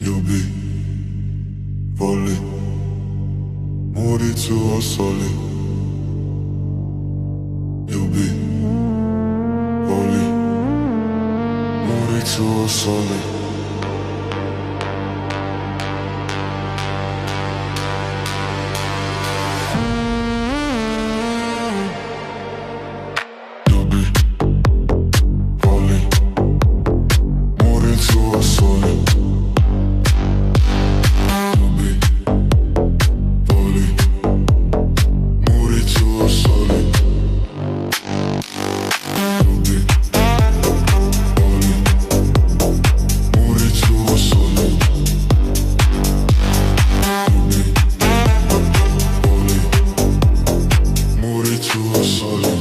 Ljubi, voli, Muricu osoli. Ljubi, voli, Muricu osoli. Ljubi, voli, Muricu osoli. Ljubi, voli, Muricu osoli. Ljubi, voli, Muricu osoli. Ljubi, voli, Muricu osoli.